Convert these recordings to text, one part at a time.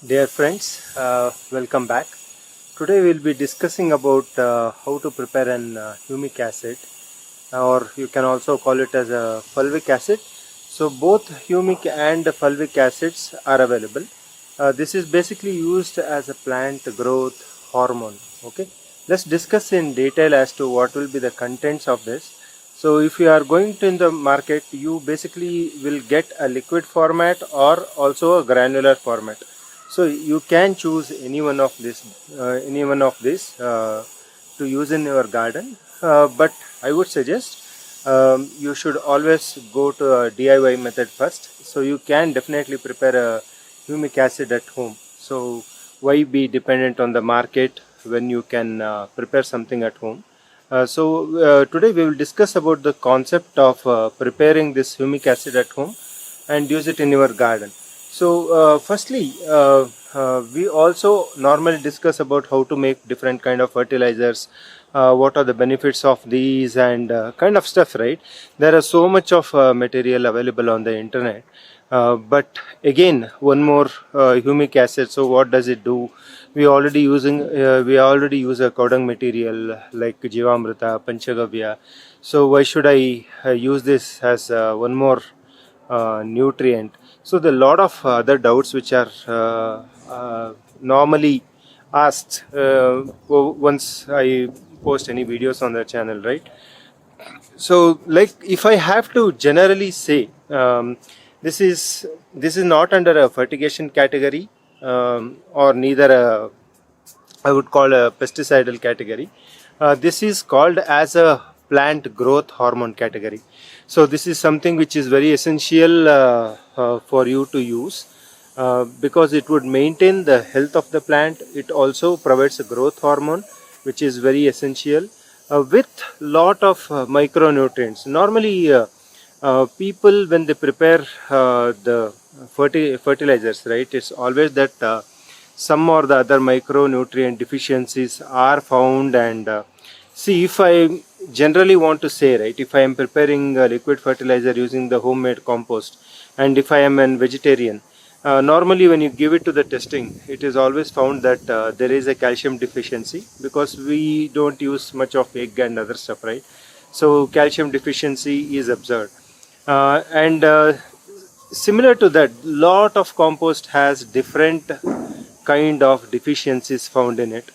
Dear friends, welcome back. Today we'll be discussing about how to prepare an humic acid, or you can also call it as a fulvic acid. So both humic and fulvic acids are available. This is basically used as a plant growth hormone. Okay, let's discuss in detail as to what will be the contents of this. So if you are going to in the market, you basically will get a liquid format or also a granular format. So you can choose any one of this to use in your garden. But I would suggest you should always go to a DIY method first. So you can definitely prepare a humic acid at home. So why be dependent on the market when you can prepare something at home? Today we will discuss about the concept of preparing this humic acid at home and use it in your garden. Firstly, we also normally discuss about how to make different kind of fertilizers, what are the benefits of these and kind of stuff, right? There are so much of material available on the internet. But again, one more humic acid. So what does it do? We already use a cow dung material like Jivamrita, Panchagavya. So why should I use this as one more nutrient? So the lot of other doubts which are normally asked once I post any videos on the channel, right? So like if I have to generally say, this is not under a fertigation category, or neither I would call a pesticidal category. This is called as a plant growth hormone category. So this is something which is very essential for you to use because it would maintain the health of the plant. It also provides a growth hormone which is very essential with lot of micronutrients. Normally people when they prepare the fertilizers, right, it's always that some or the other micronutrient deficiencies are found. And see, if I generally want to say, right, if I am preparing a liquid fertilizer using the homemade compost, and if I am a vegetarian, normally when you give it to the testing, it is always found that there is a calcium deficiency because we don't use much of egg and other stuff, right? So calcium deficiency is observed. And similar to that, lot of compost has different kind of deficiencies found in it.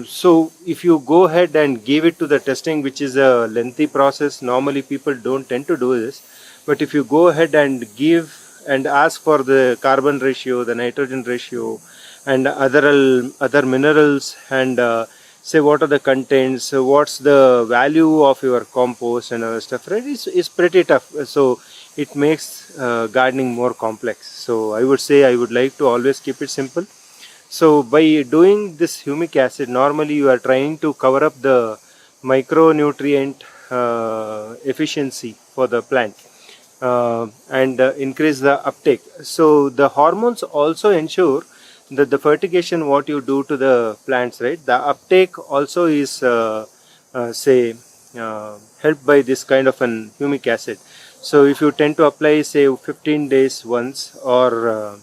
So if you go ahead and give it to the testing, which is a lengthy process, normally people don't tend to do this. But if you go ahead and give and ask for the carbon ratio, the nitrogen ratio, and other minerals, and say what are the contents, what's the value of your compost and other stuff, right? It's pretty tough. So it makes gardening more complex. So I would say I would like to always keep it simple. So by doing this humic acid, normally you are trying to cover up the micronutrient efficiency for the plant and increase the uptake. So the hormones also ensure that the fertigation what you do to the plants, right, the uptake also is helped by this kind of an humic acid. So if you tend to apply say 15 days once or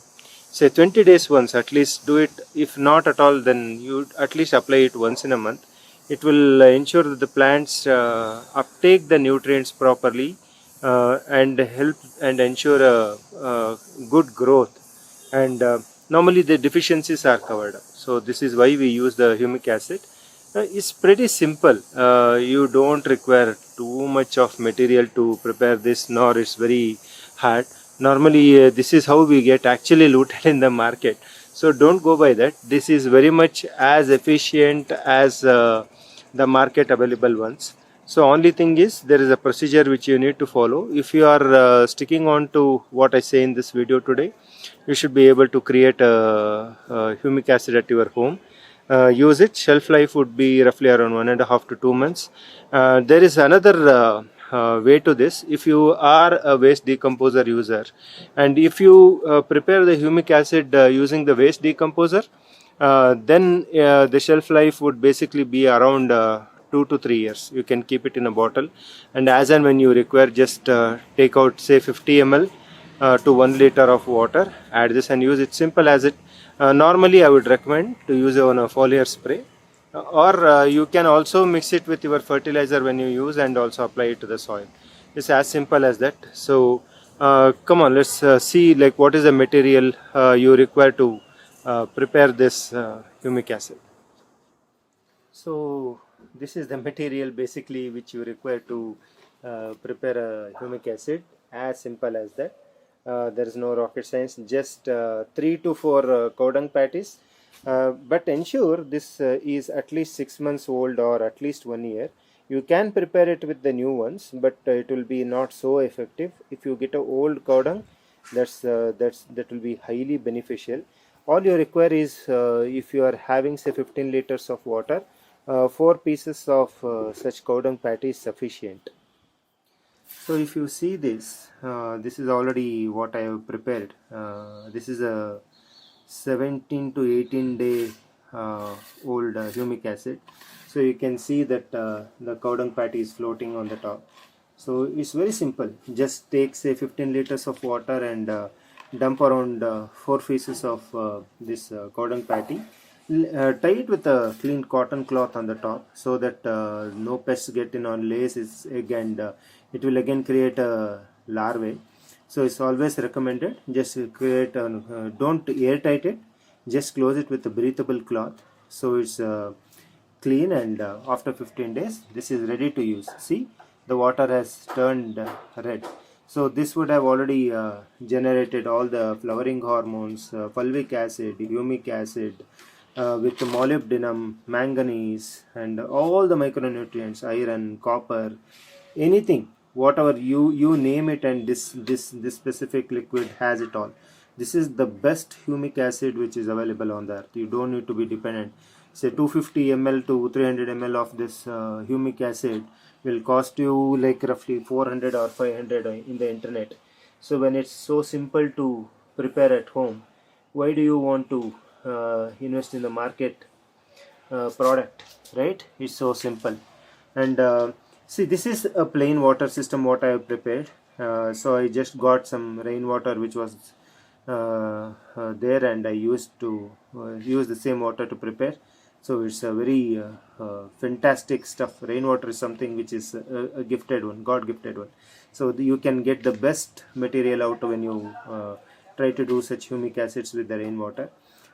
say 20 days once, at least do it. If not at all, then you at least apply it once in a month. It will ensure that the plants uptake the nutrients properly and help and ensure a good growth. And normally the deficiencies are covered up. So this is why we use the humic acid. It's pretty simple. You don't require too much of material to prepare this, nor it's very hard. Normally this is how we get actually looted in the market. So don't go by that. This is very much as efficient as the market available ones. So only thing is there is a procedure which you need to follow. If you are sticking on to what I say in this video today, you should be able to create a humic acid at your home. Use it. Shelf life would be roughly around 1.5 to 2 months. There is another way to this. If you are a waste decomposer user, and if you prepare the humic acid using the waste decomposer, then the shelf life would basically be around 2 to 3 years. You can keep it in a bottle, and as and when you require, just take out say 50 ml to 1 liter of water, add this and use it. Simple as it. Normally I would recommend to use on a foliar spray, or you can also mix it with your fertilizer when you use and also apply it to the soil. It's as simple as that. So come on, let's see like what is the material you require to prepare this humic acid. So this is the material basically which you require to prepare a humic acid. As simple as that. There is no rocket science. Just 3 to 4 cow dung patties. But ensure this is at least 6 months old or at least 1 year. You can prepare it with the new ones, but it will be not so effective. If you get a old cow dung, that will be highly beneficial. All you require is if you are having say 15 liters of water, 4 pieces of such cow dung patty is sufficient. So if you see this, this is already what I have prepared. This is a 17 to 18 day old humic acid. So you can see that the cow dung patty is floating on the top. So it's very simple. Just take say 15 liters of water and dump around 4 pieces of this cow dung patty. Tie it with a clean cotton cloth on the top so that no pests get in on lace its egg, and it will again create a larvae. So it's always recommended just create don't airtight it, just close it with a breathable cloth so it's clean, and after 15 days this is ready to use. See, the water has turned red. So this would have already generated all the flowering hormones, fulvic acid, humic acid, with molybdenum, manganese, and all the micronutrients, iron, copper, anything, whatever you name it, and this specific liquid has it all. This is the best humic acid which is available on the earth. You don't need to be dependent. Say 250 ml to 300 ml of this humic acid will cost you like roughly 400 or 500 in the internet. So when it's so simple to prepare at home, why do you want to invest in the market product, right? It's so simple. And see, this is a plain water system what I have prepared. So I just got some rainwater which was there, and I used to use the same water to prepare. So it's a very fantastic stuff. Rainwater is something which is a gifted one, God gifted one. So you can get the best material out when you try to do such humic acids with the rainwater.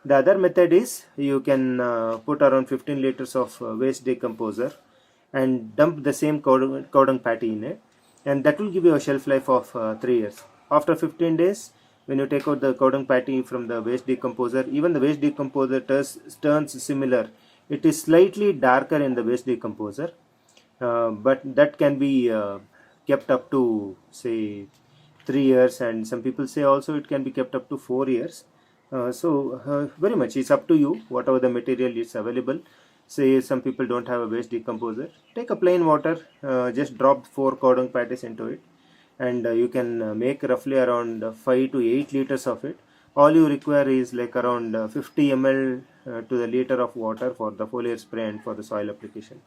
The other method is you can put around 15 liters of waste decomposer and dump the same cow dung patty in it, and that will give you a shelf life of 3 years. After 15 days, when you take out the cow dung patty from the waste decomposer, even the waste decomposer turns similar. It is slightly darker in the waste decomposer, but that can be kept up to say 3 years, and some people say also it can be kept up to 4 years. So very much it's up to you, whatever the material is available. Say some people don't have a waste decomposer, take a plain water, just drop 4 cow dung patties into it, and you can make roughly around 5 to 8 liters of it. All you require is like around 50 ml to the liter of water for the foliar spray and for the soil application.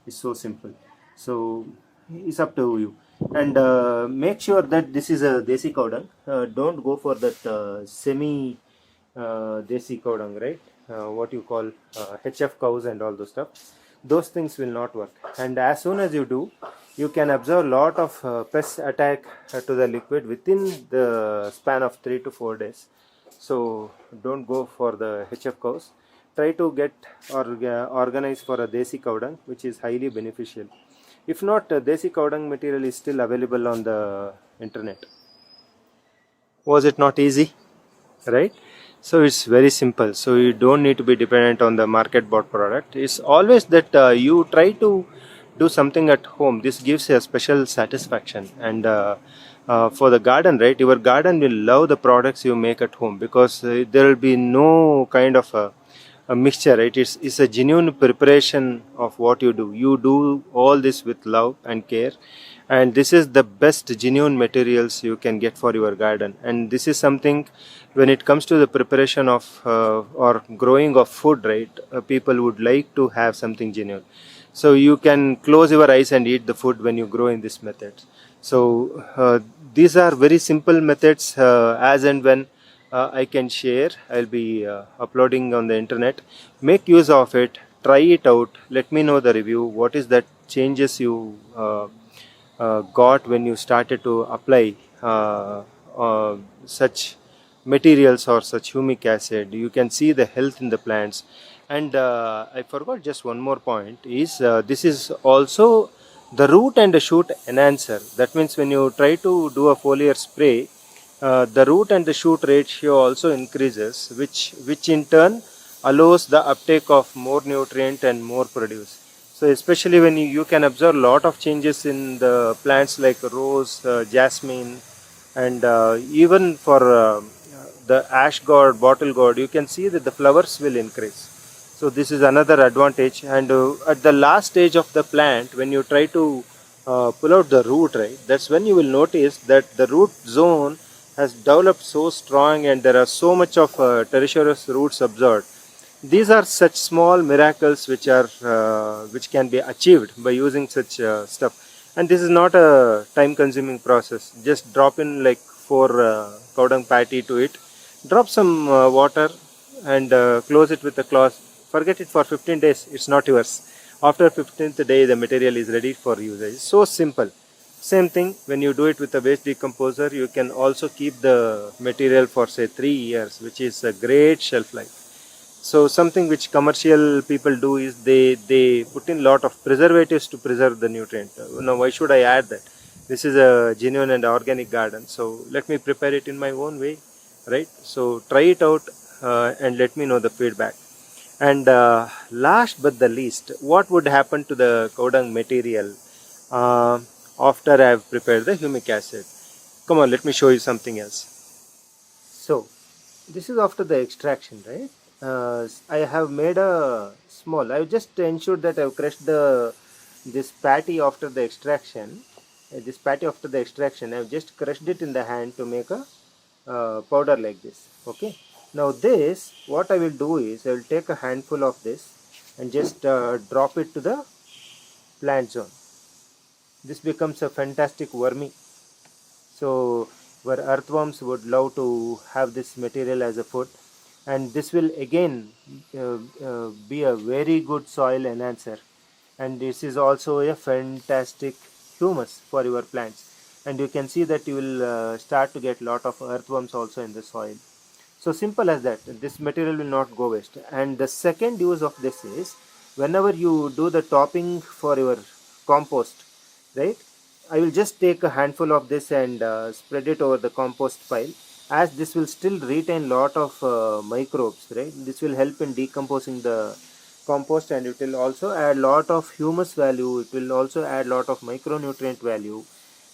It's so simple. So it's up to you, and make sure that this is a desi cow dung. Don't go for that semi desi cow dung, right? What you call HF cows and all those stuff. Those things will not work, and as soon as you do, you can observe a lot of pest attack to the liquid within the span of 3 to 4 days. So don't go for the HF cows. Try to get or organize for a desi cow dung, which is highly beneficial. If not, desi cow dung material is still available on the internet. Was it not easy, right? So it's very simple. So you don't need to be dependent on the market bought product. It's always that you try to do something at home. This gives a special satisfaction, and for the garden, right? Your garden will love the products you make at home, because there will be no kind of a mixture, right? It's a genuine preparation of what you do. You do all this with love and care, and this is the best genuine materials you can get for your garden. And this is something, when it comes to the preparation of or growing of food, right? People would like to have something genuine. So you can close your eyes and eat the food when you grow in this method. So these are very simple methods. As and when I can share. I'll be uploading on the internet. Make use of it. Try it out. Let me know the review. What is that changes you got when you started to apply such materials or such humic acid. You can see the health in the plants. And I forgot just one more point is this is also the root and the shoot enhancer. That means when you try to do a foliar spray, the root and the shoot ratio also increases, which in turn allows the uptake of more nutrient and more produce. So especially when you can observe a lot of changes in the plants like rose, jasmine, and even for the ash gourd, bottle gourd, you can see that the flowers will increase. So this is another advantage. And at the last stage of the plant, when you try to pull out the root, right, that's when you will notice that the root zone has developed so strong and there are so much of tertiary roots absorbed. These are such small miracles which can be achieved by using such stuff. And this is not a time consuming process. Just drop in like 4 cow dung patty to it, drop some water and close it with a cloth. Forget it for 15 days, it's not yours. After 15th day the material is ready for usage. So simple. Same thing when you do it with a waste decomposer, you can also keep the material for say 3 years, which is a great shelf life. So something which commercial people do is they put in lot of preservatives to preserve the nutrient. Now why should I add that? This is a genuine and organic garden, so let me prepare it in my own way, right? So try it out and let me know the feedback. And last but the least, what would happen to the cow dung material after I have prepared the humic acid? Come on, let me show you something else. So this is after the extraction, right? I have made a small. I have just ensured that I have crushed this patty after the extraction. This patty after the extraction, I have just crushed it in the hand to make a powder like this. Okay. Now this, what I will do is I will take a handful of this and just drop it to the plant zone. This becomes a fantastic wormy. So where earthworms would love to have this material as a food, and this will again be a very good soil enhancer, and this is also a fantastic humus for your plants, and you can see that you will start to get lot of earthworms also in the soil. So simple as that. This material will not go waste. And the second use of this is whenever you do the topping for your compost, right, I will just take a handful of this and spread it over the compost pile, as this will still retain lot of microbes, right. This will help in decomposing the compost, and it will also add lot of humus value. It will also add lot of micronutrient value,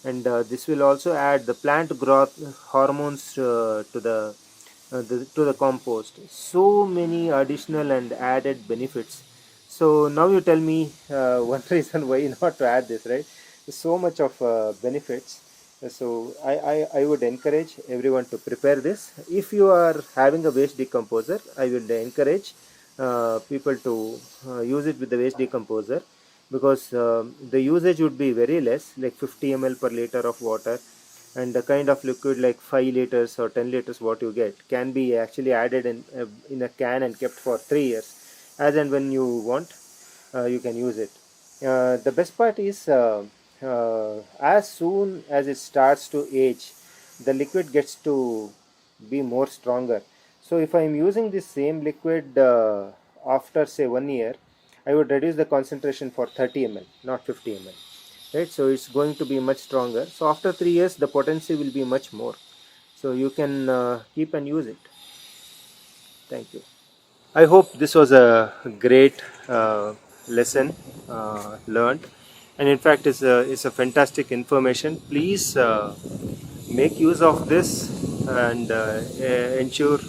and this will also add the plant growth hormones to the compost. So many additional and added benefits. So now you tell me one reason why not to add this, right? So much of benefits. So I would encourage everyone to prepare this. If you are having a waste decomposer, I will encourage people to use it with the waste decomposer, because the usage would be very less, like 50 ml per liter of water, and the kind of liquid like 5 liters or 10 liters what you get can be actually added in a can and kept for 3 years. As and when you want, you can use it. The best part is as soon as it starts to age, the liquid gets to be more stronger. So if I am using this same liquid after say 1 year, I would reduce the concentration for 30 ml, not 50 ml. Right, so it's going to be much stronger. So after 3 years the potency will be much more, so you can keep and use it. Thank you. I hope this was a great lesson learned, and in fact it's a fantastic information. Please make use of this and ensure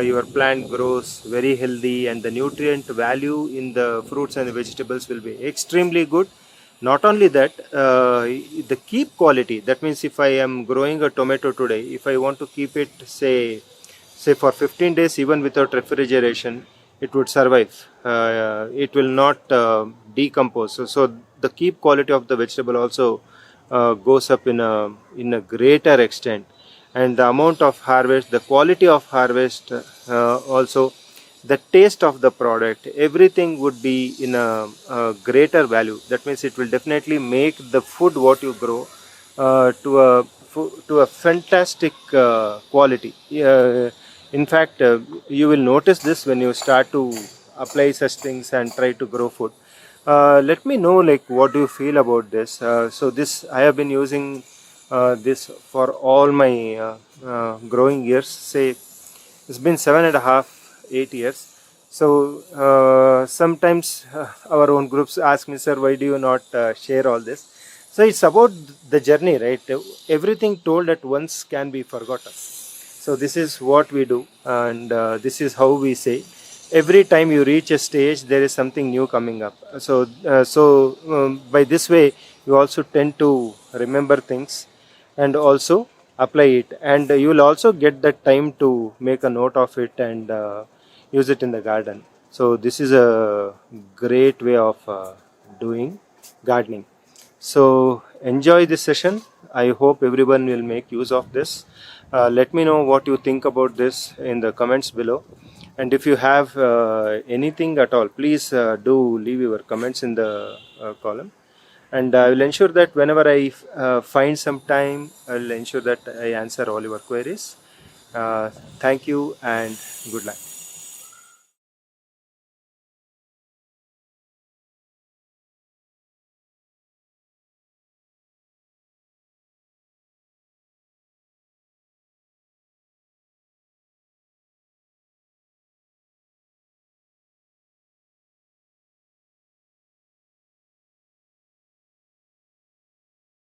your plant grows very healthy, and the nutrient value in the fruits and the vegetables will be extremely good. Not only that, the keep quality, that means if I am growing a tomato today, if I want to keep it say for 15 days even without refrigeration, it would survive. It will not decompose. So the keep quality of the vegetable also goes up in a greater extent. and the amount of harvest, the quality of harvest, also the taste of the product, everything would be in a greater value. That means it will definitely make the food what you grow to a fantastic quality. In fact, you will notice this when you start to apply such things and try to grow food. Let me know, like, what do you feel about this? So this I have been using this for all my growing years. Say it's been 7.5, 8 years. So sometimes our own groups ask me, sir, why do you not share all this? So it's about the journey, right? Everything told at once can be forgotten. So this is what we do, and this is how we say. Every time you reach a stage, there is something new coming up. So by this way, you also tend to remember things and also apply it, and you will also get that time to make a note of it and use it in the garden. So this is a great way of doing gardening. So enjoy this session. I hope everyone will make use of this. Let me know what you think about this in the comments below. And if you have anything at all, please do leave your comments in the column. And I will ensure that whenever I find some time, I will ensure that I answer all your queries. Thank you and good luck.